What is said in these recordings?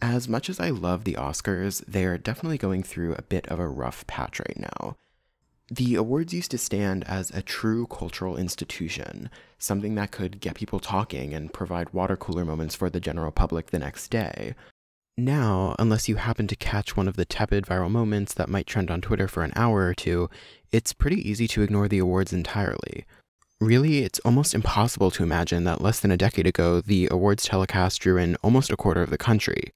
As much as I love the Oscars, they're definitely going through a bit of a rough patch right now. The awards used to stand as a true cultural institution, something that could get people talking and provide water cooler moments for the general public the next day. Now, unless you happen to catch one of the tepid viral moments that might trend on Twitter for an hour or two, it's pretty easy to ignore the awards entirely. Really, it's almost impossible to imagine that less than a decade ago, the awards telecast drew in almost a quarter of the country.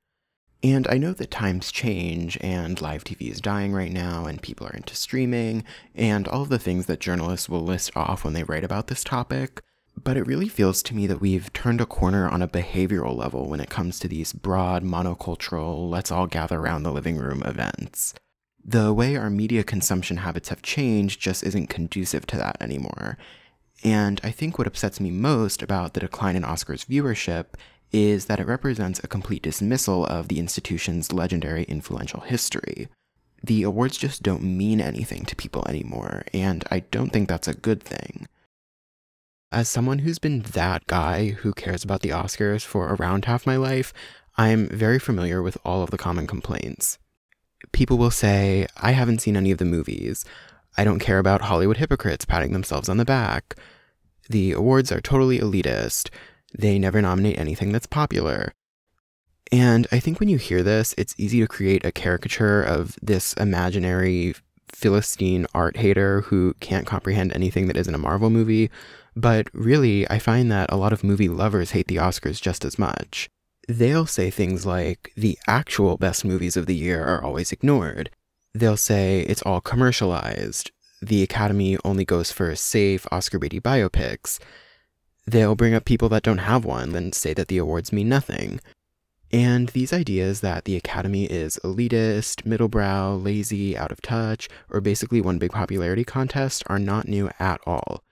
And I know that times change, and live TV is dying right now, and people are into streaming, and all of the things that journalists will list off when they write about this topic. But it really feels to me that we've turned a corner on a behavioral level when it comes to these broad, monocultural, let's all gather around the living room events. The way our media consumption habits have changed just isn't conducive to that anymore. And I think what upsets me most about the decline in Oscars viewership is that it represents a complete dismissal of the institution's legendary influential history. The awards just don't mean anything to people anymore, and I don't think that's a good thing. As someone who's been that guy who cares about the Oscars for around half my life, I'm very familiar with all of the common complaints. People will say, I haven't seen any of the movies. I don't care about Hollywood hypocrites patting themselves on the back. The awards are totally elitist. They never nominate anything that's popular. And I think when you hear this, it's easy to create a caricature of this imaginary Philistine art hater who can't comprehend anything that isn't a Marvel movie. But really, I find that a lot of movie lovers hate the Oscars just as much. They'll say things like, the actual best movies of the year are always ignored. They'll say it's all commercialized. The Academy only goes for safe, Oscar-baity biopics. They'll bring up people that don't have one and say that the awards mean nothing. And these ideas that the Academy is elitist, middlebrow, lazy, out of touch, or basically one big popularity contest are not new at all.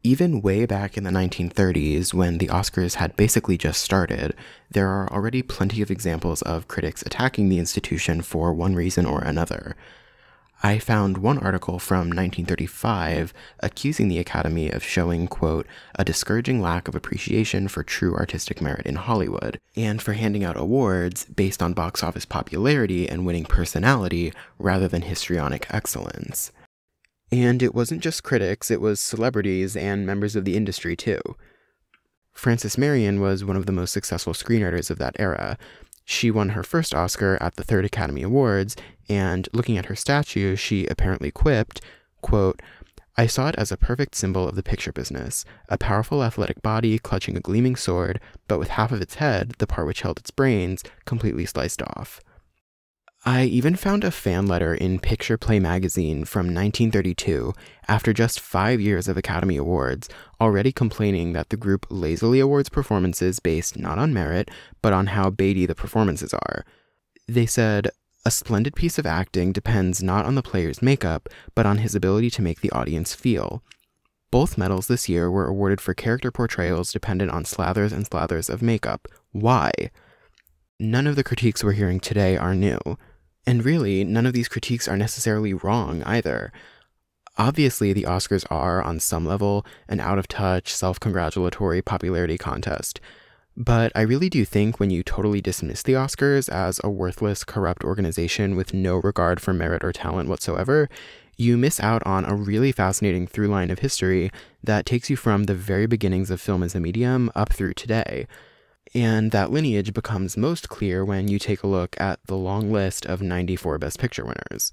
Even way back in the 1930s, when the Oscars had basically just started, there are already plenty of examples of critics attacking the institution for one reason or another. I found one article from 1935 accusing the Academy of showing, quote, a discouraging lack of appreciation for true artistic merit in Hollywood, and for handing out awards based on box office popularity and winning personality rather than histrionic excellence. And it wasn't just critics, it was celebrities and members of the industry too. Frances Marion was one of the most successful screenwriters of that era. She won her first Oscar at the Third Academy Awards, and looking at her statue, she apparently quipped, quote, I saw it as a perfect symbol of the picture business, a powerful athletic body clutching a gleaming sword, but with half of its head, the part which held its brains, completely sliced off. I even found a fan letter in Picture Play magazine from 1932, after just 5 years of Academy Awards, already complaining that the group lazily awards performances based not on merit, but on how baity the performances are. They said, a splendid piece of acting depends not on the player's makeup, but on his ability to make the audience feel. Both medals this year were awarded for character portrayals dependent on slathers and slathers of makeup. Why? None of the critiques we're hearing today are new. And really, none of these critiques are necessarily wrong either. Obviously, the Oscars are, on some level, an out-of-touch, self-congratulatory popularity contest. But I really do think when you totally dismiss the Oscars as a worthless, corrupt organization with no regard for merit or talent whatsoever, you miss out on a really fascinating through line of history that takes you from the very beginnings of film as a medium up through today. And that lineage becomes most clear when you take a look at the long list of 94 Best Picture winners.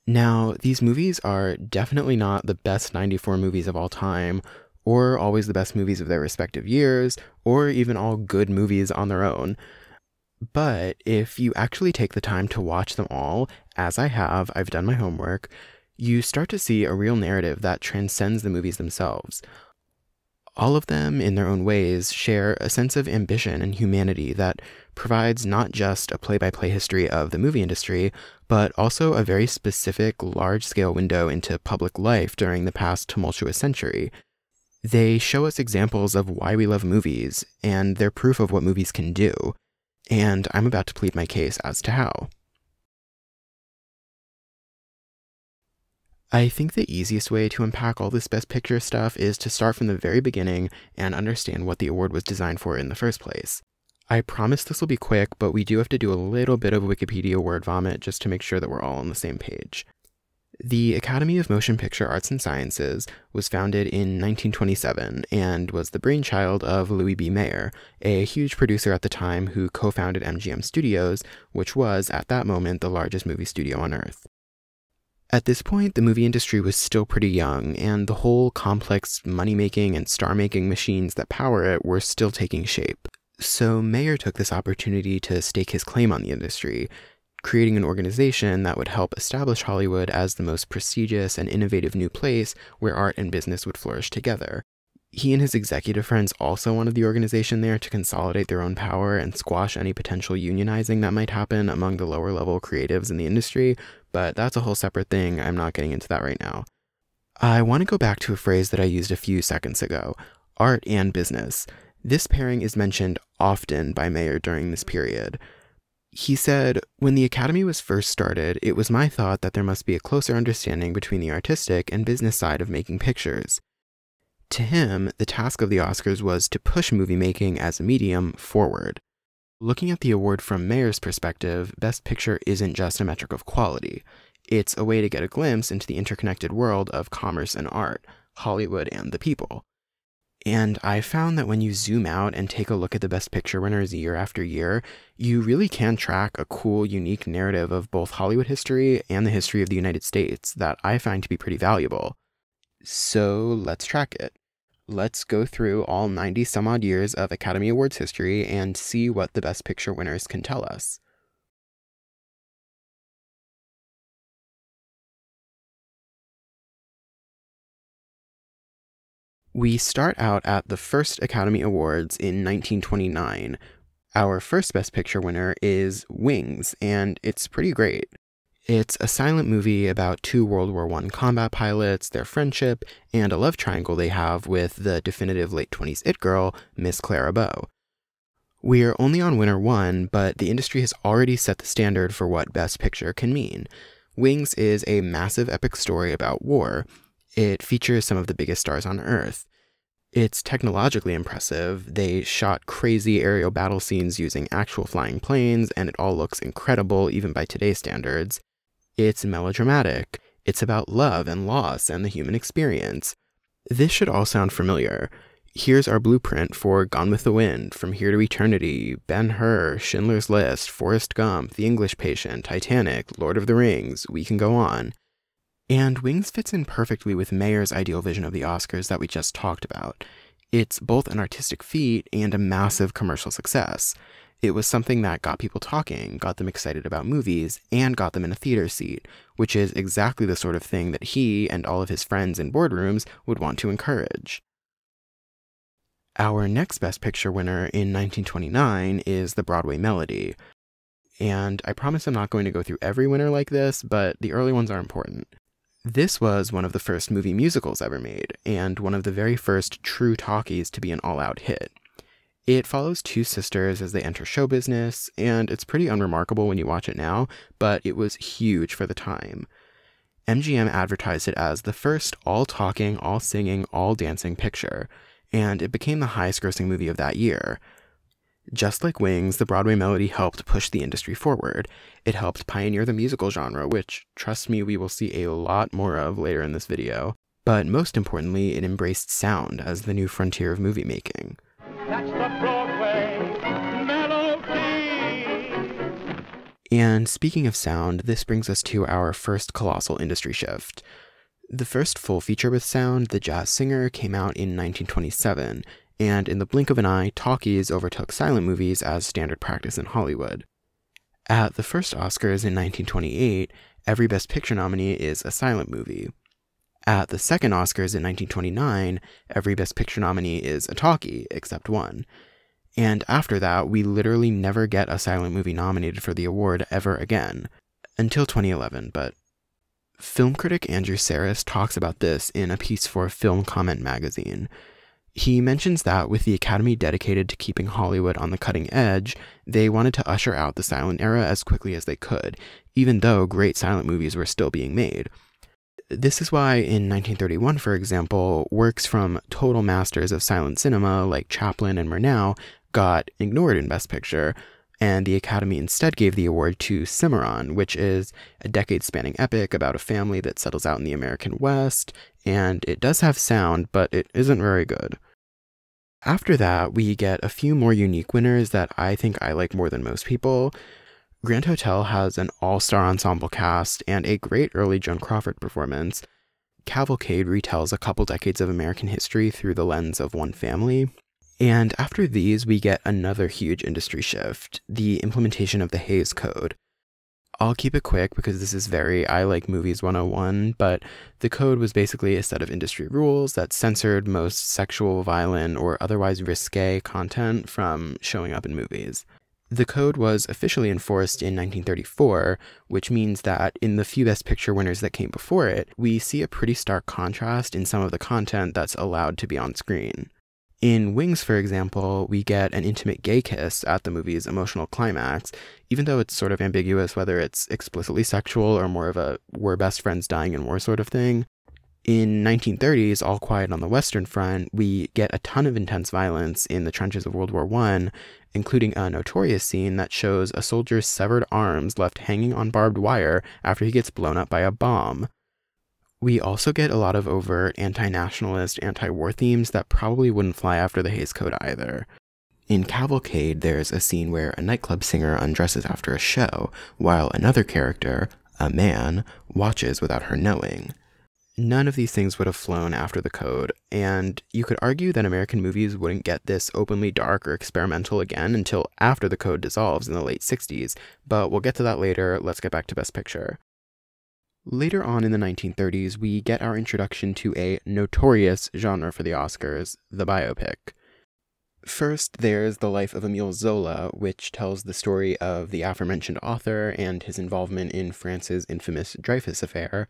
Now, these movies are definitely not the best 94 movies of all time, or always the best movies of their respective years, or even all good movies on their own. But if you actually take the time to watch them all, as I have, I've done my homework, you start to see a real narrative that transcends the movies themselves. All of them, in their own ways, share a sense of ambition and humanity that provides not just a play-by-play history of the movie industry, but also a very specific, large-scale window into public life during the past tumultuous century. They show us examples of why we love movies, and they're proof of what movies can do. And I'm about to plead my case as to how. I think the easiest way to unpack all this Best Picture stuff is to start from the very beginning and understand what the award was designed for in the first place. I promise this will be quick, but we do have to do a little bit of Wikipedia word vomit just to make sure that we're all on the same page. The Academy of Motion Picture Arts and Sciences was founded in 1927 and was the brainchild of Louis B. Mayer, a huge producer at the time who co-founded MGM Studios, which was, at that moment, the largest movie studio on Earth. At this point, the movie industry was still pretty young, and the whole complex money-making and star-making machines that power it were still taking shape. So Mayer took this opportunity to stake his claim on the industry, creating an organization that would help establish Hollywood as the most prestigious and innovative new place where art and business would flourish together. He and his executive friends also wanted the organization there to consolidate their own power and squash any potential unionizing that might happen among the lower-level creatives in the industry, but that's a whole separate thing. I'm not getting into that right now. I want to go back to a phrase that I used a few seconds ago, art and business. This pairing is mentioned often by Mayer during this period. He said, "When the Academy was first started, it was my thought that there must be a closer understanding between the artistic and business side of making pictures." To him, the task of the Oscars was to push movie making as a medium forward. Looking at the award from Mayer's perspective, Best Picture isn't just a metric of quality. It's a way to get a glimpse into the interconnected world of commerce and art, Hollywood and the people. And I found that when you zoom out and take a look at the Best Picture winners year after year, you really can track a cool, unique narrative of both Hollywood history and the history of the United States that I find to be pretty valuable. So let's track it. Let's go through all 90 some odd years of Academy Awards history and see what the Best Picture winners can tell us. We start out at the first Academy Awards in 1929. Our first Best Picture winner is Wings, and it's pretty great. It's a silent movie about two World War I combat pilots, their friendship, and a love triangle they have with the definitive late 20s it girl, Miss Clara Bow. We're only on winner one, but the industry has already set the standard for what Best Picture can mean. Wings is a massive epic story about war. It features some of the biggest stars on Earth. It's technologically impressive. They shot crazy aerial battle scenes using actual flying planes, and it all looks incredible even by today's standards. It's melodramatic. It's about love and loss and the human experience. This should all sound familiar. Here's our blueprint for Gone with the Wind, From Here to Eternity, Ben-Hur, Schindler's List, Forrest Gump, The English Patient, Titanic, Lord of the Rings. We can go on. And Wings fits in perfectly with Mayer's ideal vision of the Oscars that we just talked about. It's both an artistic feat and a massive commercial success. It was something that got people talking, got them excited about movies, and got them in a theater seat, which is exactly the sort of thing that he and all of his friends in boardrooms would want to encourage. Our next Best Picture winner in 1929 is The Broadway Melody. And I promise I'm not going to go through every winner like this, but the early ones are important. This was one of the first movie musicals ever made, and one of the very first true talkies to be an all-out hit. It follows two sisters as they enter show business, and it's pretty unremarkable when you watch it now, but it was huge for the time. MGM advertised it as the first all-talking, all-singing, all-dancing picture, and it became the highest-grossing movie of that year. Just like Wings, The Broadway Melody helped push the industry forward. It helped pioneer the musical genre, which, trust me, we will see a lot more of later in this video. But most importantly, it embraced sound as the new frontier of movie making. That's the Broadway Melody! And speaking of sound, this brings us to our first colossal industry shift. The first full feature with sound, The Jazz Singer, came out in 1927, and in the blink of an eye, talkies overtook silent movies as standard practice in Hollywood. At the first Oscars in 1928, every Best Picture nominee is a silent movie. At the second Oscars in 1929, every Best Picture nominee is a talkie, except one. And after that, we literally never get a silent movie nominated for the award ever again. Until 2011, but film critic Andrew Sarris talks about this in a piece for Film Comment magazine. He mentions that with the Academy dedicated to keeping Hollywood on the cutting edge, they wanted to usher out the silent era as quickly as they could, even though great silent movies were still being made. This is why in 1931, for example, works from total masters of silent cinema like Chaplin and Murnau got ignored in Best Picture, and the Academy instead gave the award to Cimarron, which is a decade-spanning epic about a family that settles out in the American West, and it does have sound, but it isn't very good. After that, we get a few more unique winners that I think I like more than most people. Grand Hotel has an all-star ensemble cast and a great early Joan Crawford performance. Cavalcade retells a couple decades of American history through the lens of one family. And after these, we get another huge industry shift, the implementation of the Hays Code. I'll keep it quick because this is very I Like Movies 101, but the code was basically a set of industry rules that censored most sexual, violent, or otherwise risque content from showing up in movies. The code was officially enforced in 1934, which means that in the few Best Picture winners that came before it, we see a pretty stark contrast in some of the content that's allowed to be on screen. In Wings, for example, we get an intimate gay kiss at the movie's emotional climax, even though it's sort of ambiguous whether it's explicitly sexual or more of a we're best friends dying in war sort of thing. In 1930's All Quiet on the Western Front, we get a ton of intense violence in the trenches of World War I, including a notorious scene that shows a soldier's severed arms left hanging on barbed wire after he gets blown up by a bomb. We also get a lot of overt anti-nationalist, anti-war themes that probably wouldn't fly after the Hays Code either. In Cavalcade, there's a scene where a nightclub singer undresses after a show, while another character, a man, watches without her knowing. None of these things would have flown after the code, and you could argue that American movies wouldn't get this openly dark or experimental again until after the code dissolves in the late 60s, but we'll get to that later. Let's get back to Best Picture. Later on in the 1930s, we get our introduction to a notorious genre for the Oscars, the biopic. First, there's The Life of Émile Zola, which tells the story of the aforementioned author and his involvement in France's infamous Dreyfus Affair.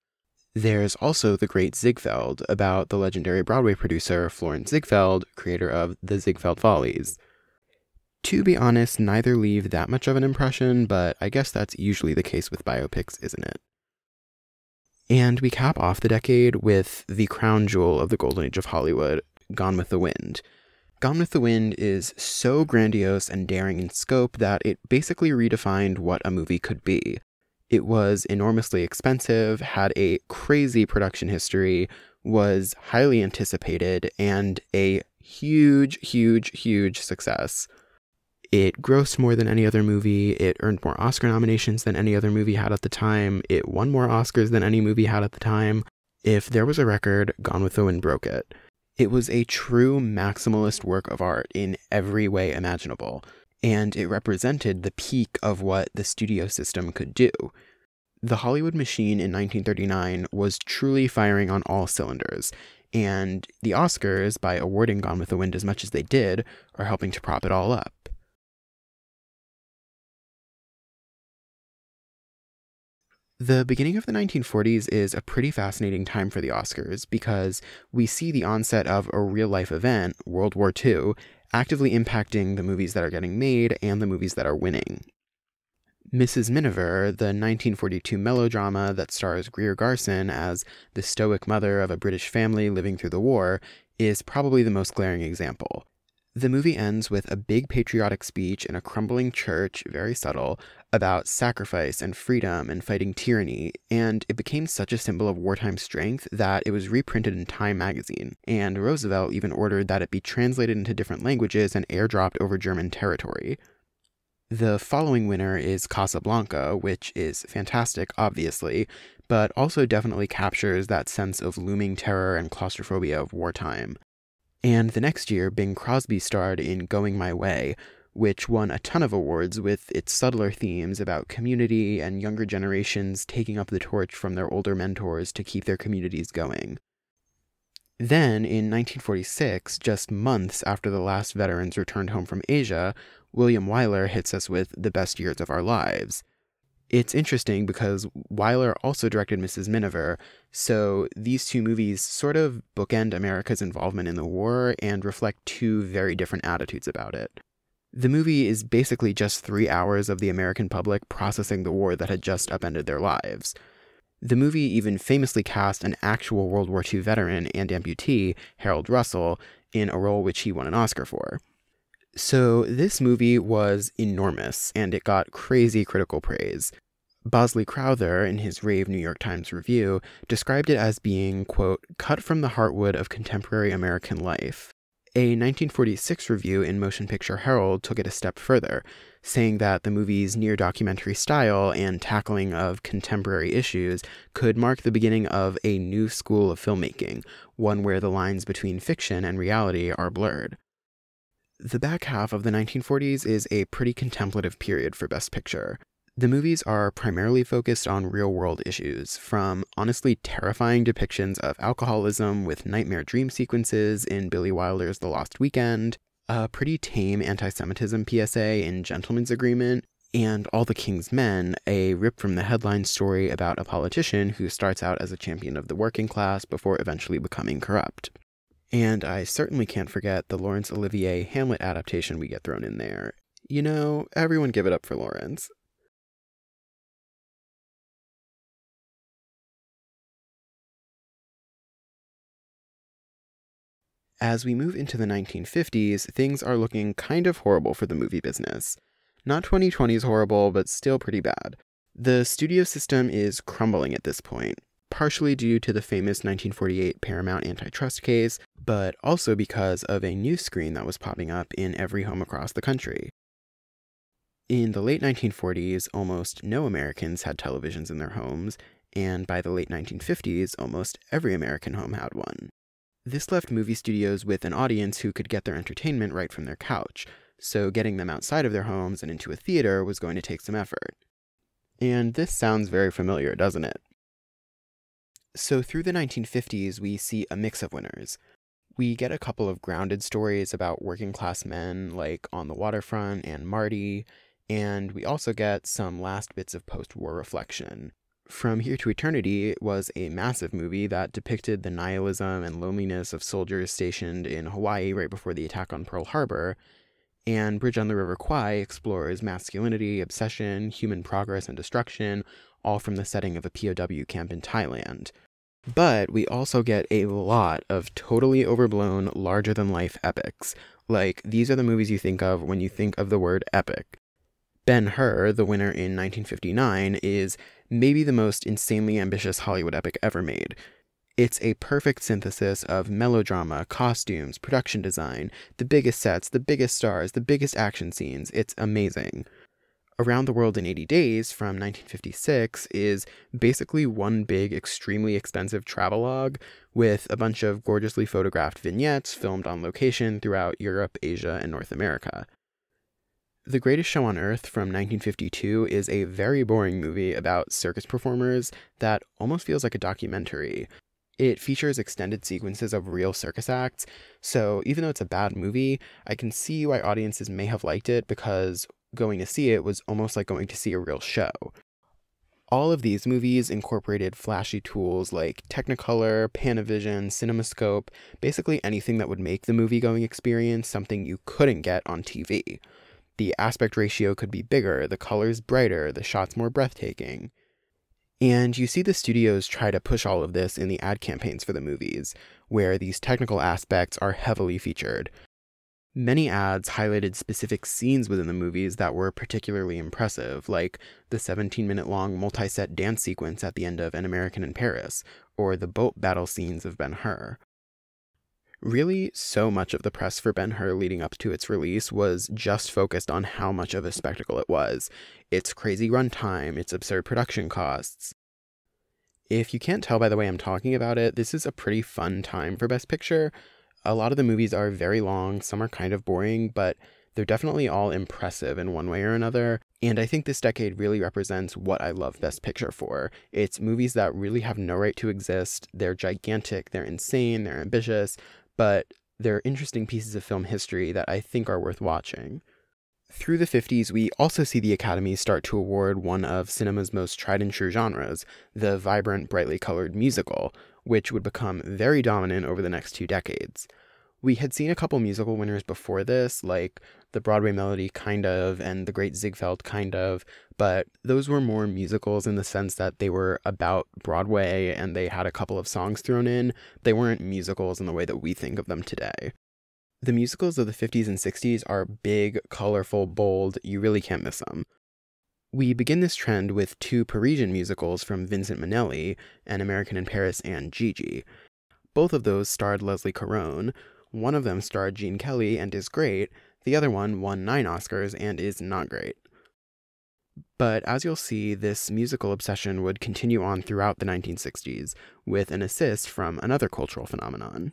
There's also The Great Ziegfeld, about the legendary Broadway producer Florenz Ziegfeld, creator of The Ziegfeld Follies. To be honest, neither leave that much of an impression, but I guess that's usually the case with biopics, isn't it? And we cap off the decade with the crown jewel of the golden age of Hollywood, Gone with the Wind. Gone with the Wind is so grandiose and daring in scope that it basically redefined what a movie could be. It was enormously expensive, had a crazy production history, was highly anticipated, and a huge, huge, huge success. It grossed more than any other movie, it earned more Oscar nominations than any other movie had at the time, it won more Oscars than any movie had at the time. If there was a record, Gone with the Wind broke it. It was a true maximalist work of art in every way imaginable, and it represented the peak of what the studio system could do. The Hollywood machine in 1939 was truly firing on all cylinders, and the Oscars, by awarding Gone with the Wind as much as they did, are helping to prop it all up. The beginning of the 1940s is a pretty fascinating time for the Oscars because we see the onset of a real-life event, World War II, actively impacting the movies that are getting made and the movies that are winning. Mrs. Miniver, the 1942 melodrama that stars Greer Garson as the stoic mother of a British family living through the war, is probably the most glaring example. The movie ends with a big patriotic speech in a crumbling church, very subtle, about sacrifice and freedom and fighting tyranny, and it became such a symbol of wartime strength that it was reprinted in Time magazine, and Roosevelt even ordered that it be translated into different languages and airdropped over German territory. The following winner is Casablanca, which is fantastic, obviously, but also definitely captures that sense of looming terror and claustrophobia of wartime. And the next year, Bing Crosby starred in Going My Way, which won a ton of awards with its subtler themes about community and younger generations taking up the torch from their older mentors to keep their communities going. Then, in 1946, just months after the last veterans returned home from Asia, William Wyler hits us with The Best Years of Our Lives. It's interesting because Wyler also directed Mrs. Miniver, so these two movies sort of bookend America's involvement in the war and reflect two very different attitudes about it. The movie is basically just 3 hours of the American public processing the war that had just upended their lives. The movie even famously cast an actual World War II veteran and amputee, Harold Russell, in a role which he won an Oscar for. So this movie was enormous, and it got crazy critical praise. Bosley Crowther, in his rave New York Times review, described it as being, quote, cut from the heartwood of contemporary American life. A 1946 review in Motion Picture Herald took it a step further, saying that the movie's near-documentary style and tackling of contemporary issues could mark the beginning of a new school of filmmaking, one where the lines between fiction and reality are blurred. The back half of the 1940s is a pretty contemplative period for Best Picture. The movies are primarily focused on real-world issues, from honestly terrifying depictions of alcoholism with nightmare dream sequences in Billy Wilder's The Lost Weekend, a pretty tame anti-Semitism PSA in Gentleman's Agreement, and All the King's Men, a rip-from-the-headline story about a politician who starts out as a champion of the working class before eventually becoming corrupt. And I certainly can't forget the Laurence Olivier Hamlet adaptation we get thrown in there. You know, everyone give it up for Laurence. As we move into the 1950s, things are looking kind of horrible for the movie business. Not 2020's horrible, but still pretty bad. The studio system is crumbling at this point, partially due to the famous 1948 Paramount antitrust case, but also because of a news screen that was popping up in every home across the country. In the late 1940s, almost no Americans had televisions in their homes, and by the late 1950s, almost every American home had one. This left movie studios with an audience who could get their entertainment right from their couch, so getting them outside of their homes and into a theater was going to take some effort. And this sounds very familiar, doesn't it? So through the 1950s, we see a mix of winners. We get a couple of grounded stories about working-class men like On the Waterfront and Marty, and we also get some last bits of post-war reflection. From Here to Eternity was a massive movie that depicted the nihilism and loneliness of soldiers stationed in Hawaii right before the attack on Pearl Harbor, and Bridge on the River Kwai explores masculinity, obsession, human progress, and destruction, all from the setting of a POW camp in Thailand. But we also get a lot of totally overblown, larger-than-life epics. Like, these are the movies you think of when you think of the word epic. Ben-Hur, the winner in 1959, is maybe the most insanely ambitious Hollywood epic ever made. It's a perfect synthesis of melodrama, costumes, production design, the biggest sets, the biggest stars, the biggest action scenes. It's amazing. Around the World in 80 Days from 1956 is basically one big, extremely expensive travelogue with a bunch of gorgeously photographed vignettes filmed on location throughout Europe, Asia, and North America. The Greatest Show on Earth from 1952 is a very boring movie about circus performers that almost feels like a documentary. It features extended sequences of real circus acts, so even though it's a bad movie, I can see why audiences may have liked it because going to see it was almost like going to see a real show. All of these movies incorporated flashy tools like Technicolor, Panavision, CinemaScope, basically anything that would make the movie-going experience something you couldn't get on TV. The aspect ratio could be bigger, the colors brighter, the shots more breathtaking. And you see the studios try to push all of this in the ad campaigns for the movies, where these technical aspects are heavily featured. Many ads highlighted specific scenes within the movies that were particularly impressive, like the 17-minute-long multi-set dance sequence at the end of An American in Paris, or the boat battle scenes of Ben-Hur. Really, so much of the press for Ben-Hur leading up to its release was just focused on how much of a spectacle it was, its crazy runtime, its absurd production costs. If you can't tell by the way I'm talking about it, this is a pretty fun time for Best Picture. A lot of the movies are very long, some are kind of boring, but they're definitely all impressive in one way or another, and I think this decade really represents what I love Best Picture for. It's movies that really have no right to exist, they're gigantic, they're insane, they're ambitious, but they're interesting pieces of film history that I think are worth watching. Through the 50s, we also see the Academy start to award one of cinema's most tried-and-true genres, the vibrant, brightly colored musical, which would become very dominant over the next 2 decades. We had seen a couple musical winners before this, like The Broadway Melody kind of, and The Great Ziegfeld kind of, but those were more musicals in the sense that they were about Broadway and they had a couple of songs thrown in. They weren't musicals in the way that we think of them today. The musicals of the 50s and 60s are big, colorful, bold, you really can't miss them. We begin this trend with two Parisian musicals from Vincent Minnelli, An American in Paris and Gigi. Both of those starred Leslie Caron. One of them starred Gene Kelly and is great, the other one won 9 Oscars and is not great. But as you'll see, this musical obsession would continue on throughout the 1960s, with an assist from another cultural phenomenon.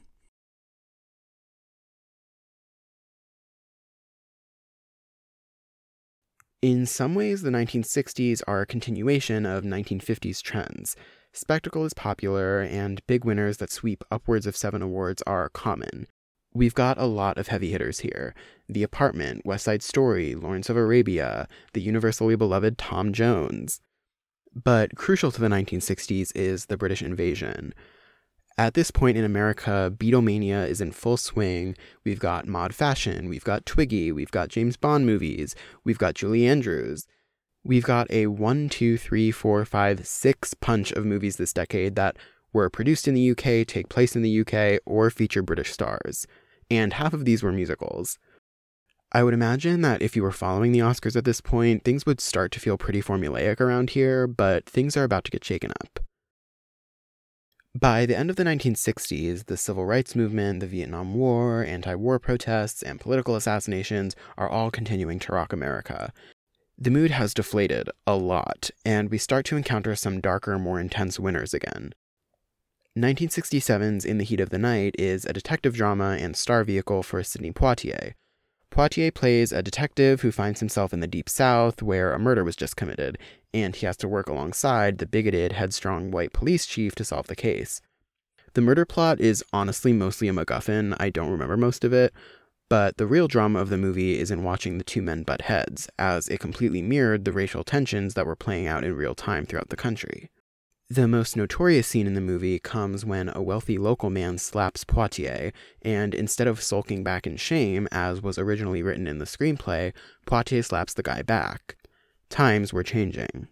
In some ways, the 1960s are a continuation of 1950s trends. Spectacle is popular, and big winners that sweep upwards of 7 awards are common. We've got a lot of heavy hitters here. The Apartment, West Side Story, Lawrence of Arabia, the universally beloved Tom Jones. But crucial to the 1960s is the British invasion. At this point in America, Beatlemania is in full swing. We've got mod fashion, we've got Twiggy, we've got James Bond movies, we've got Julie Andrews. We've got a 1, 2, 3, 4, 5, 6 punch of movies this decade that were produced in the UK, take place in the UK, or feature British stars. And half of these were musicals. I would imagine that if you were following the Oscars at this point, things would start to feel pretty formulaic around here, but things are about to get shaken up. By the end of the 1960s, the Civil Rights Movement, the Vietnam War, anti-war protests, and political assassinations are all continuing to rock America. The mood has deflated a lot, and we start to encounter some darker, more intense winners again. 1967's In the Heat of the Night is a detective drama and star vehicle for Sidney Poitier. Poitier plays a detective who finds himself in the Deep South, where a murder was just committed, and he has to work alongside the bigoted, headstrong white police chief to solve the case. The murder plot is honestly mostly a MacGuffin. I don't remember most of it, but the real drama of the movie is in watching the two men butt heads, as it completely mirrored the racial tensions that were playing out in real time throughout the country. The most notorious scene in the movie comes when a wealthy local man slaps Poitier, and instead of sulking back in shame, as was originally written in the screenplay, Poitier slaps the guy back. Times were changing.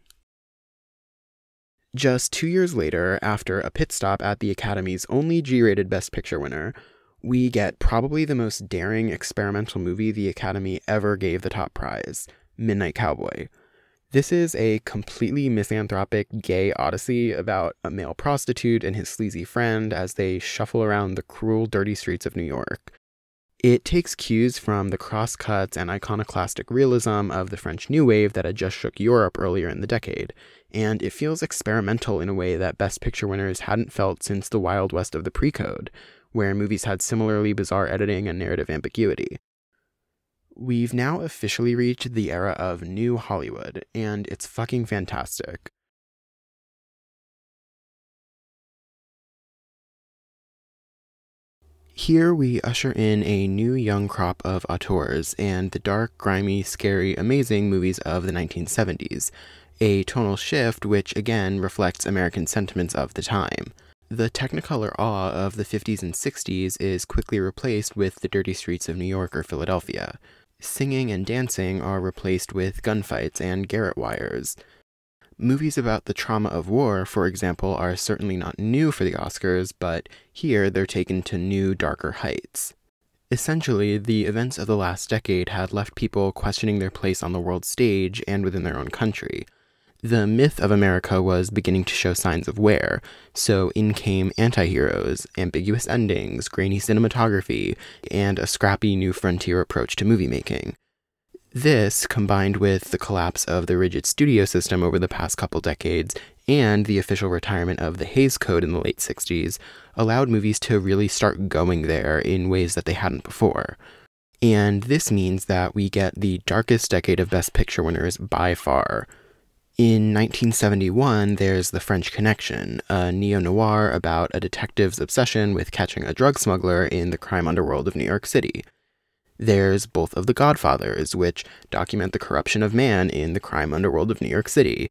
Just 2 years later, after a pit stop at the Academy's only G-rated Best Picture winner, we get probably the most daring experimental movie the Academy ever gave the top prize, Midnight Cowboy. This is a completely misanthropic gay odyssey about a male prostitute and his sleazy friend as they shuffle around the cruel, dirty streets of New York. It takes cues from the crosscuts and iconoclastic realism of the French New Wave that had just shook Europe earlier in the decade, and it feels experimental in a way that Best Picture winners hadn't felt since the Wild West of the Pre-Code, where movies had similarly bizarre editing and narrative ambiguity. We've now officially reached the era of New Hollywood, and it's fucking fantastic. Here we usher in a new young crop of auteurs and the dark, grimy, scary, amazing movies of the 1970s, a tonal shift which again reflects American sentiments of the time. The Technicolor awe of the 50s and 60s is quickly replaced with the dirty streets of New York or Philadelphia. Singing and dancing are replaced with gunfights and garrote wires. Movies about the trauma of war, for example, are certainly not new for the Oscars, but here they're taken to new, darker heights. Essentially, the events of the last decade had left people questioning their place on the world stage and within their own country. The myth of America was beginning to show signs of wear, so in came anti-heroes, ambiguous endings, grainy cinematography, and a scrappy new frontier approach to movie making. This, combined with the collapse of the rigid studio system over the past couple decades, and the official retirement of the Hays Code in the late 60s, allowed movies to really start going there in ways that they hadn't before. And this means that we get the darkest decade of Best Picture winners by far. In 1971, there's The French Connection, a neo-noir about a detective's obsession with catching a drug smuggler in the crime underworld of New York City. There's both of The Godfathers, which document the corruption of man in the crime underworld of New York City.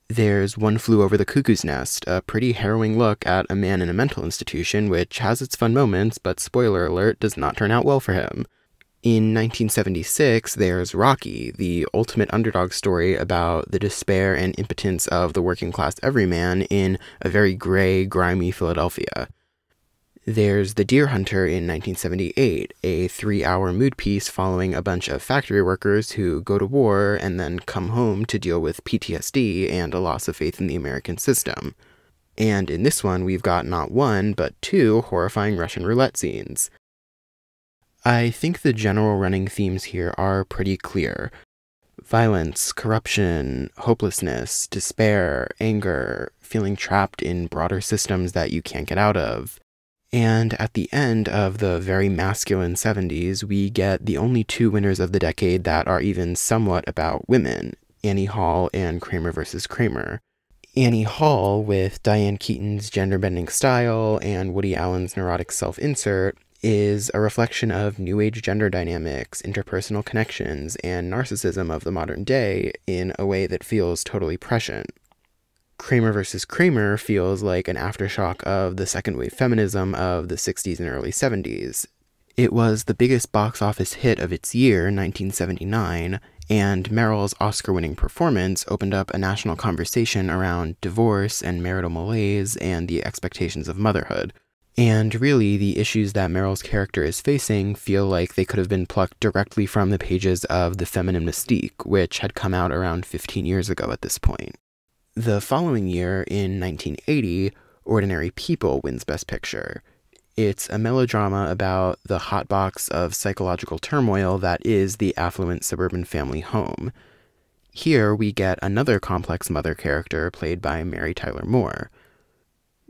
There's One Flew Over the Cuckoo's Nest, a pretty harrowing look at a man in a mental institution which has its fun moments, but spoiler alert, does not turn out well for him. In 1976, there's Rocky, the ultimate underdog story about the despair and impotence of the working-class everyman in a very gray, grimy Philadelphia. There's The Deer Hunter in 1978, a 3-hour mood piece following a bunch of factory workers who go to war and then come home to deal with PTSD and a loss of faith in the American system. And in this one, we've got not one, but 2 horrifying Russian roulette scenes. I think the general running themes here are pretty clear. Violence, corruption, hopelessness, despair, anger, feeling trapped in broader systems that you can't get out of. And at the end of the very masculine 70s, we get the only 2 winners of the decade that are even somewhat about women, Annie Hall and Kramer vs. Kramer. Annie Hall, with Diane Keaton's gender-bending style and Woody Allen's neurotic self-insert, is a reflection of new age gender dynamics, interpersonal connections, and narcissism of the modern day in a way that feels totally prescient. Kramer vs. Kramer feels like an aftershock of the second wave feminism of the 60s and early 70s. It was the biggest box office hit of its year, 1979, and Meryl's Oscar-winning performance opened up a national conversation around divorce and marital malaise and the expectations of motherhood. And really, the issues that Meryl's character is facing feel like they could have been plucked directly from the pages of The Feminine Mystique, which had come out around 15 years ago at this point. The following year, in 1980, Ordinary People wins Best Picture. It's a melodrama about the hotbox of psychological turmoil that is the affluent suburban family home. Here, we get another complex mother character played by Mary Tyler Moore.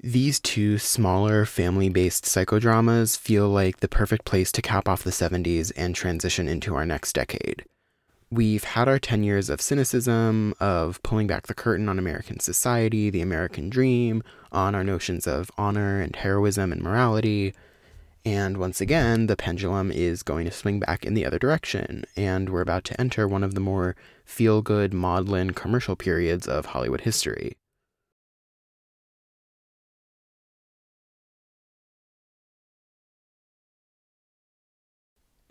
These 2 smaller, family-based psychodramas feel like the perfect place to cap off the 70s and transition into our next decade. We've had our 10 years of cynicism, of pulling back the curtain on American society, the American dream, on our notions of honor and heroism and morality, and once again, the pendulum is going to swing back in the other direction, and we're about to enter one of the more feel-good, maudlin commercial periods of Hollywood history.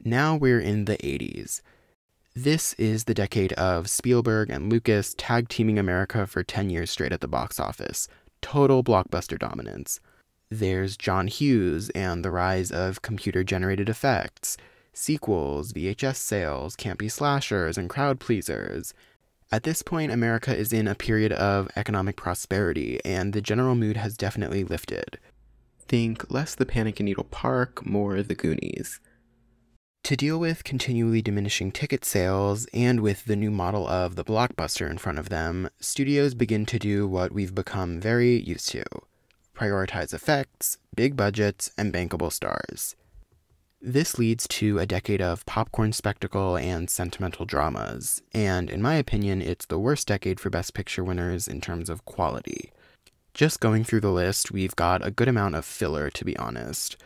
Now we're in the 80s. This is the decade of Spielberg and Lucas tag-teaming America for 10 years straight at the box office. Total blockbuster dominance. There's John Hughes and the rise of computer-generated effects, sequels, VHS sales, campy slashers, and crowd pleasers. At this point, America is in a period of economic prosperity, and the general mood has definitely lifted. Think less The Panic in Needle Park, more The Goonies. To deal with continually diminishing ticket sales, and with the new model of the blockbuster in front of them, studios begin to do what we've become very used to. Prioritize effects, big budgets, and bankable stars. This leads to a decade of popcorn spectacle and sentimental dramas, and in my opinion, it's the worst decade for Best Picture winners in terms of quality. Just going through the list, we've got a good amount of filler, to be honest.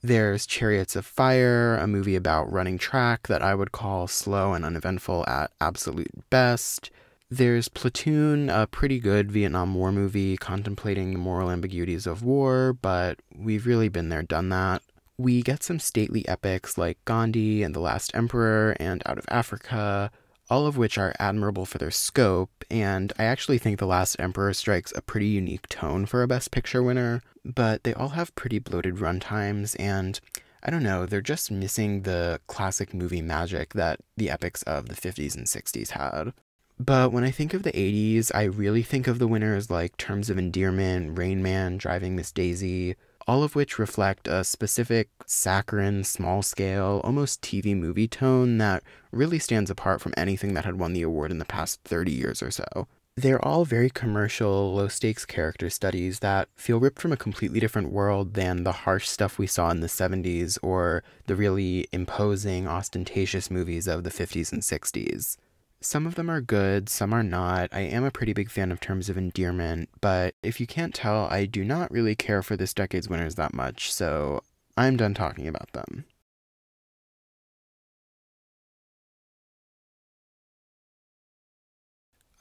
There's Chariots of Fire, a movie about running track that I would call slow and uneventful at absolute best. There's Platoon, a pretty good Vietnam War movie contemplating the moral ambiguities of war, but we've really been there, done that. We get some stately epics like Gandhi and The Last Emperor and Out of Africa, all of which are admirable for their scope, and I actually think The Last Emperor strikes a pretty unique tone for a Best Picture winner, but they all have pretty bloated runtimes, and I don't know, they're just missing the classic movie magic that the epics of the 50s and 60s had. But when I think of the 80s, I really think of the winners like Terms of Endearment, Rain Man, Driving Miss Daisy, all of which reflect a specific saccharine, small-scale, almost TV movie tone that really stands apart from anything that had won the award in the past 30 years or so. They're all very commercial, low-stakes character studies that feel ripped from a completely different world than the harsh stuff we saw in the 70s or the really imposing, ostentatious movies of the 50s and 60s. Some of them are good, some are not. I am a pretty big fan of Terms of Endearment, but if you can't tell, I do not really care for this decade's winners that much, so I'm done talking about them.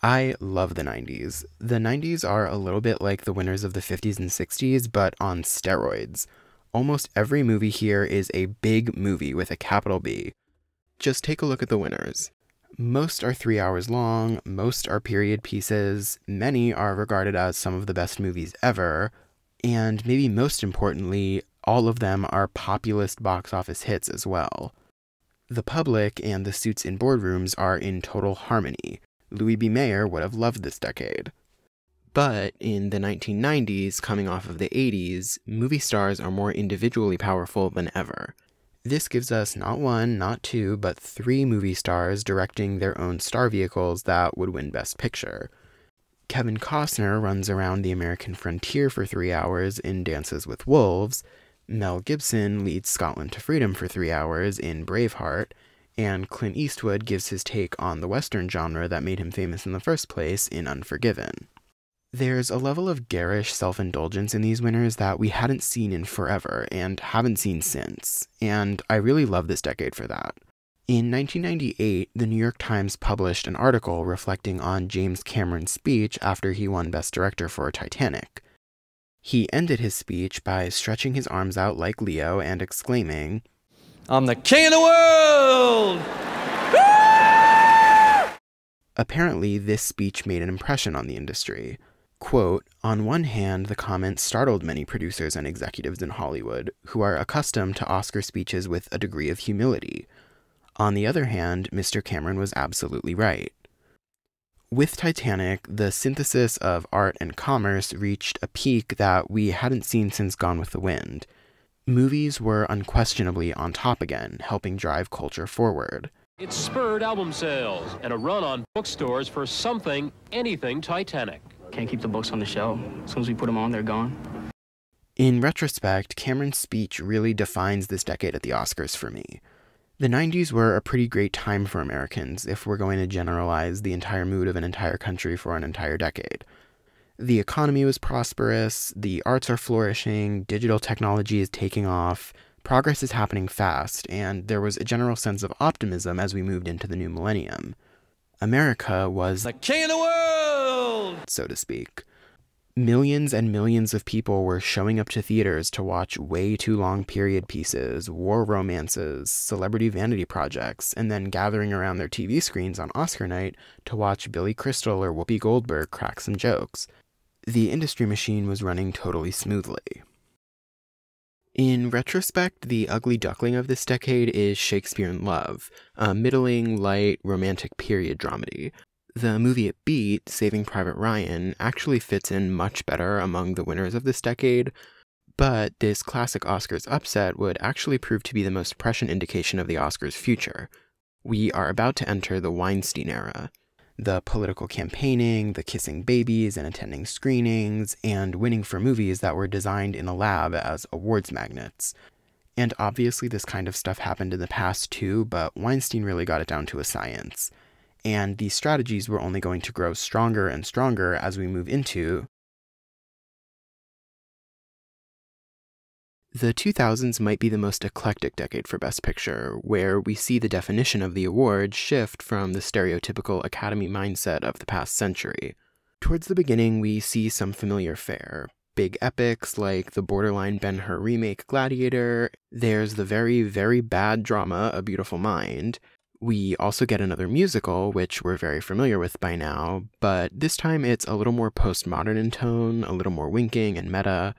I love the 90s. The 90s are a little bit like the winners of the 50s and 60s, but on steroids. Almost every movie here is a big movie with a capital B. Just take a look at the winners. Most are 3 hours long, most are period pieces, many are regarded as some of the best movies ever, and maybe most importantly, all of them are populist box office hits as well. The public and the suits in boardrooms are in total harmony. Louis B. Mayer would have loved this decade. But in the 1990s, coming off of the 80s, movie stars are more individually powerful than ever. This gives us not one, not two, but 3 movie stars directing their own star vehicles that would win Best Picture. Kevin Costner runs around the American frontier for 3 hours in Dances with Wolves, Mel Gibson leads Scotland to freedom for 3 hours in Braveheart, and Clint Eastwood gives his take on the Western genre that made him famous in the first place in Unforgiven. There's a level of garish self-indulgence in these winners that we hadn't seen in forever and haven't seen since, and I really love this decade for that. In 1998, the New York Times published an article reflecting on James Cameron's speech after he won Best Director for Titanic. He ended his speech by stretching his arms out like Leo and exclaiming, "I'm the king of the world!" Apparently, this speech made an impression on the industry. Quote, "On one hand, the comment startled many producers and executives in Hollywood, who are accustomed to Oscar speeches with a degree of humility. On the other hand, Mr. Cameron was absolutely right." With Titanic, the synthesis of art and commerce reached a peak that we hadn't seen since Gone with the Wind. Movies were unquestionably on top again, helping drive culture forward. It spurred album sales and a run on bookstores for something, anything Titanic. Can't keep the books on the shelf. As soon as we put them on, they're gone. In retrospect, Cameron's speech really defines this decade at the Oscars for me. The 90s were a pretty great time for Americans if we're going to generalize the entire mood of an entire country for an entire decade. The economy was prosperous, the arts are flourishing, digital technology is taking off, progress is happening fast, and there was a general sense of optimism as we moved into the new millennium. America was the king of the world, so to speak. Millions and millions of people were showing up to theaters to watch way too long period pieces, war romances, celebrity vanity projects, and then gathering around their TV screens on Oscar night to watch Billy Crystal or Whoopi Goldberg crack some jokes. The industry machine was running totally smoothly. In retrospect, the ugly duckling of this decade is Shakespeare in Love, a middling, light, romantic period dramedy. The movie it beat, Saving Private Ryan, actually fits in much better among the winners of this decade, but this classic Oscars upset would actually prove to be the most prescient indication of the Oscars' future. We are about to enter the Weinstein era. The political campaigning, the kissing babies and attending screenings, and winning for movies that were designed in a lab as awards magnets. And obviously this kind of stuff happened in the past too, but Weinstein really got it down to a science. And these strategies were only going to grow stronger and stronger as we move into the 2000s. Might be the most eclectic decade for Best Picture, where we see the definition of the award shift from the stereotypical Academy mindset of the past century. Towards the beginning, we see some familiar fare. Big epics like the borderline Ben-Hur remake Gladiator. There's the very, very bad drama A Beautiful Mind. We also get another musical, which we're very familiar with by now, but this time it's a little more postmodern in tone, a little more winking and meta.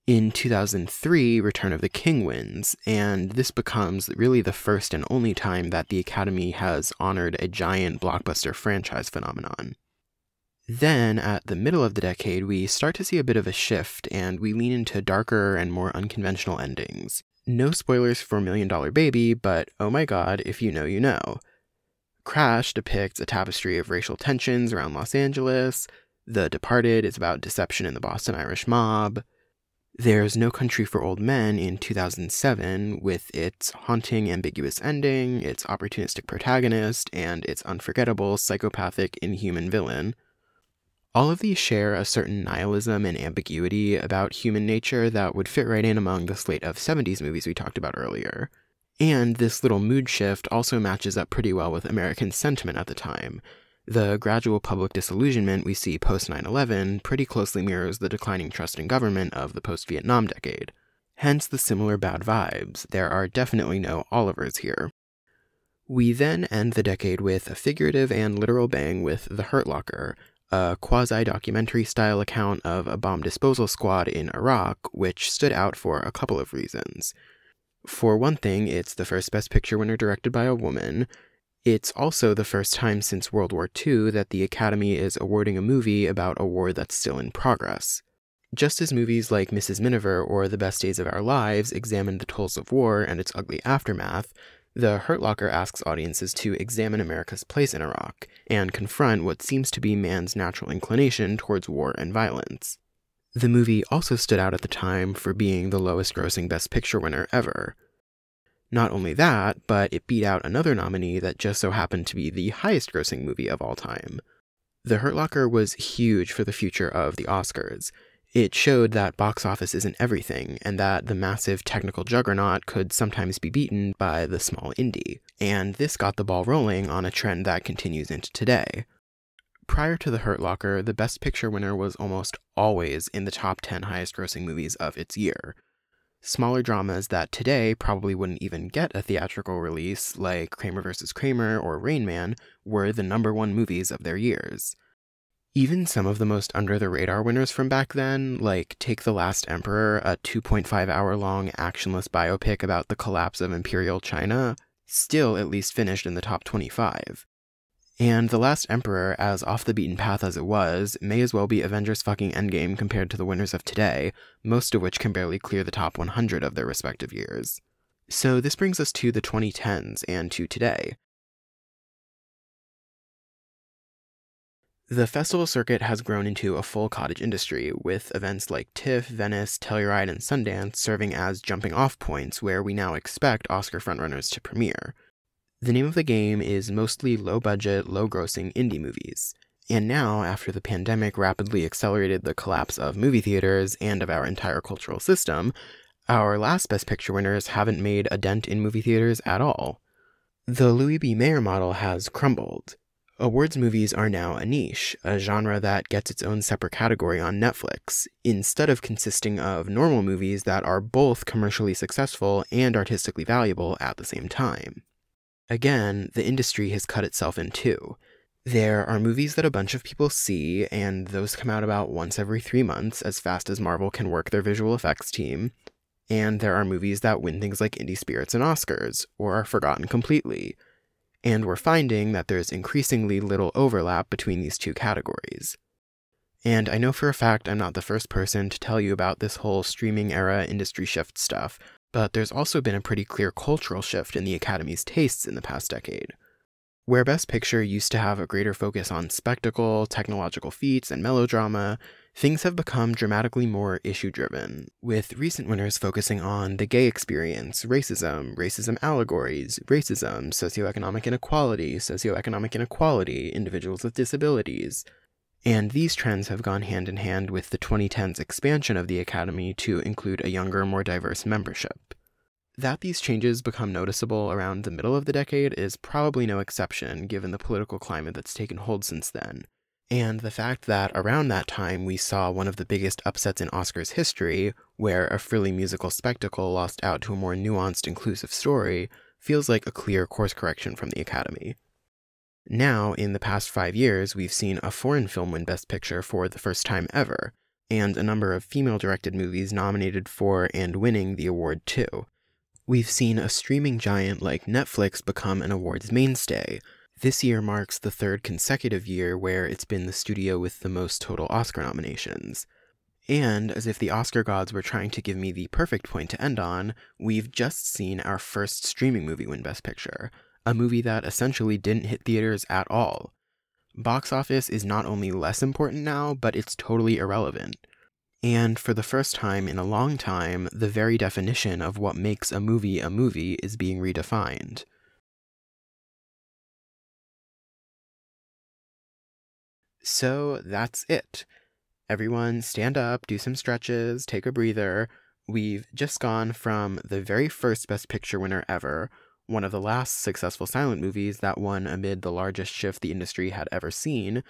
In 2003, Return of the King wins, and this becomes really the first and only time that the Academy has honored a giant blockbuster franchise phenomenon. Then, at the middle of the decade, we start to see a bit of a shift, and we lean into darker and more unconventional endings. No spoilers for Million Dollar Baby, but oh my god, if you know, you know. Crash depicts a tapestry of racial tensions around Los Angeles. The Departed is about deception in the Boston Irish mob. There's No Country for Old Men in 2007, with its haunting, ambiguous ending, its opportunistic protagonist, and its unforgettable, psychopathic, inhuman villain. All of these share a certain nihilism and ambiguity about human nature that would fit right in among the slate of 70s movies we talked about earlier. And this little mood shift also matches up pretty well with American sentiment at the time. The gradual public disillusionment we see post 9/11 pretty closely mirrors the declining trust in government of the post-Vietnam decade. Hence the similar bad vibes. There are definitely no Olivers here. We then end the decade with a figurative and literal bang with The Hurt Locker, a quasi-documentary style account of a bomb disposal squad in Iraq, which stood out for a couple of reasons. For one thing, it's the first Best Picture winner directed by a woman. It's also the first time since World War II that the Academy is awarding a movie about a war that's still in progress. Just as movies like Mrs. Miniver or The Best Days of Our Lives examine the tolls of war and its ugly aftermath, The Hurt Locker asks audiences to examine America's place in Iraq and confront what seems to be man's natural inclination towards war and violence. The movie also stood out at the time for being the lowest-grossing Best Picture winner ever. Not only that, but it beat out another nominee that just so happened to be the highest-grossing movie of all time. The Hurt Locker was huge for the future of the Oscars. It showed that box office isn't everything, and that the massive technical juggernaut could sometimes be beaten by the small indie. And this got the ball rolling on a trend that continues into today. Prior to The Hurt Locker, the Best Picture winner was almost always in the top 10 highest-grossing movies of its year. Smaller dramas that today probably wouldn't even get a theatrical release, like Kramer vs. Kramer or Rain Man, were the #1 movies of their years. Even some of the most under-the-radar winners from back then, like Take the Last Emperor, a 2.5-hour-long actionless biopic about the collapse of Imperial China, still at least finished in the top 25. And The Last Emperor, as off the beaten path as it was, may as well be Avengers fucking Endgame compared to the winners of today, most of which can barely clear the top 100 of their respective years. So this brings us to the 2010s and to today. The festival circuit has grown into a full cottage industry, with events like TIFF, Venice, Telluride, and Sundance serving as jumping-off points where we now expect Oscar frontrunners to premiere. The name of the game is mostly low-budget, low-grossing indie movies. And now, after the pandemic rapidly accelerated the collapse of movie theaters and of our entire cultural system, our last Best Picture winners haven't made a dent in movie theaters at all. The Louis B. Mayer model has crumbled. Awards movies are now a niche, a genre that gets its own separate category on Netflix, instead of consisting of normal movies that are both commercially successful and artistically valuable at the same time. Again, the industry has cut itself in two. There are movies that a bunch of people see, and those come out about once every 3 months, as fast as Marvel can work their visual effects team. And there are movies that win things like Indie Spirits and Oscars, or are forgotten completely. And we're finding that there's increasingly little overlap between these two categories. And I know for a fact I'm not the first person to tell you about this whole streaming era industry shift stuff, but there's also been a pretty clear cultural shift in the Academy's tastes in the past decade. Where Best Picture used to have a greater focus on spectacle, technological feats, and melodrama, things have become dramatically more issue-driven, with recent winners focusing on the gay experience, racism allegories, racism, socioeconomic inequality, individuals with disabilities. And these trends have gone hand in hand with the 2010s expansion of the Academy to include a younger, more diverse membership. That these changes become noticeable around the middle of the decade is probably no exception, given the political climate that's taken hold since then. And the fact that around that time we saw one of the biggest upsets in Oscars history, where a frilly musical spectacle lost out to a more nuanced, inclusive story, feels like a clear course correction from the Academy. Now, in the past 5 years, we've seen a foreign film win Best Picture for the first time ever, and a number of female-directed movies nominated for and winning the award too. We've seen a streaming giant like Netflix become an awards mainstay. This year marks the 3rd consecutive year where it's been the studio with the most total Oscar nominations. And, as if the Oscar gods were trying to give me the perfect point to end on, we've just seen our first streaming movie win Best Picture, a movie that essentially didn't hit theaters at all. Box office is not only less important now, but it's totally irrelevant. And for the first time in a long time, the very definition of what makes a movie is being redefined. So that's it. Everyone stand up, do some stretches, take a breather. We've just gone from the very first Best Picture winner ever, one of the last successful silent movies that won amid the largest shift the industry had ever seen,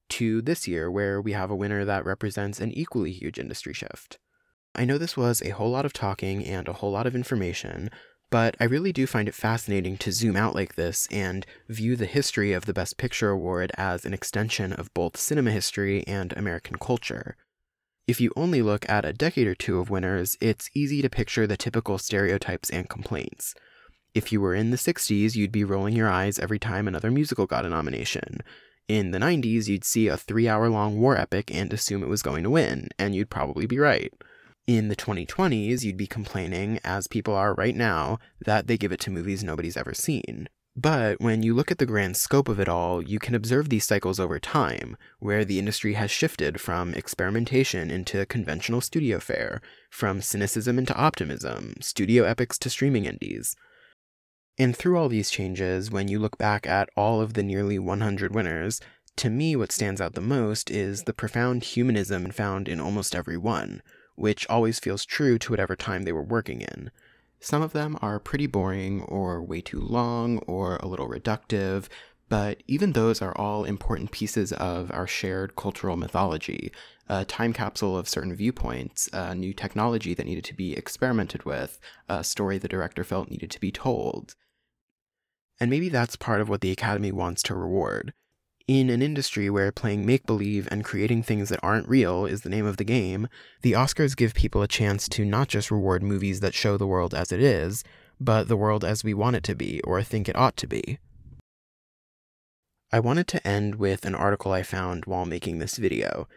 to this year where we have a winner that represents an equally huge industry shift. I know this was a whole lot of talking and a whole lot of information, But I really do find it fascinating to zoom out like this and view the history of the Best Picture award as an extension of both cinema history and American culture. If you only look at a decade or two of winners, it's easy to picture the typical stereotypes and complaints. If you were in the 60s, you'd be rolling your eyes every time another musical got a nomination. In the 90s, you'd see a 3-hour-long war epic and assume it was going to win, and you'd probably be right. In the 2020s, you'd be complaining, as people are right now, that they give it to movies nobody's ever seen. But when you look at the grand scope of it all, you can observe these cycles over time, where the industry has shifted from experimentation into conventional studio fare, from cynicism into optimism, studio epics to streaming indies. And through all these changes, when you look back at all of the nearly 100 winners, to me what stands out the most is the profound humanism found in almost every one, which always feels true to whatever time they were working in. Some of them are pretty boring, or way too long, or a little reductive, but even those are all important pieces of our shared cultural mythology, a time capsule of certain viewpoints, a new technology that needed to be experimented with, a story the director felt needed to be told. And maybe that's part of what the Academy wants to reward. In an industry where playing make-believe and creating things that aren't real is the name of the game, the Oscars give people a chance to not just reward movies that show the world as it is, but the world as we want it to be, or think it ought to be. I wanted to end with an article I found while making this video.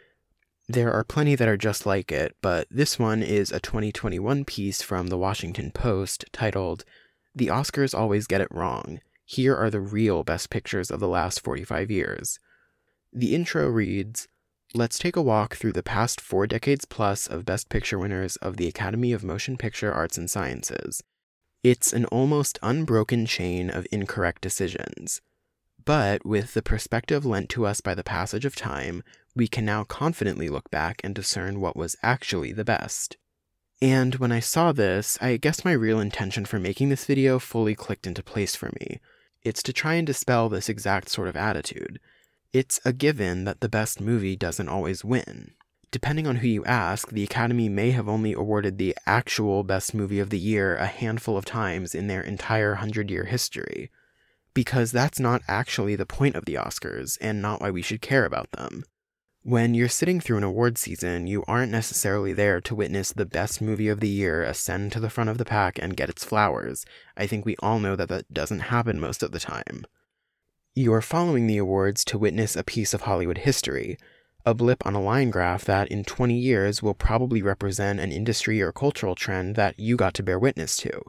There are plenty that are just like it, but this one is a 2021 piece from the Washington Post titled, "The Oscars Always Get It Wrong. Here are the real best pictures of the last 45 years. The intro reads, "Let's take a walk through the past 4 decades plus of Best Picture winners of the Academy of Motion Picture Arts and Sciences. It's an almost unbroken chain of incorrect decisions. But with the perspective lent to us by the passage of time, we can now confidently look back and discern what was actually the best." And when I saw this, I guess my real intention for making this video fully clicked into place for me. It's to try and dispel this exact sort of attitude. It's a given that the best movie doesn't always win. Depending on who you ask, the Academy may have only awarded the actual best movie of the year a handful of times in their entire 100-year history. Because that's not actually the point of the Oscars, and not why we should care about them. When you're sitting through an award season, you aren't necessarily there to witness the best movie of the year ascend to the front of the pack and get its flowers. I think we all know that that doesn't happen most of the time. You are following the awards to witness a piece of Hollywood history, a blip on a line graph that in 20 years will probably represent an industry or cultural trend that you got to bear witness to.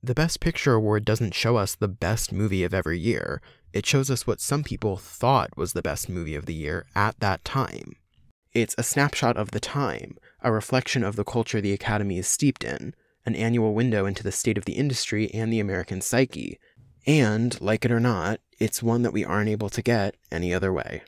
The Best Picture award doesn't show us the best movie of every year. It shows us what some people thought was the best movie of the year at that time. It's a snapshot of the time, a reflection of the culture the Academy is steeped in, an annual window into the state of the industry and the American psyche. And, like it or not, it's one that we aren't able to get any other way.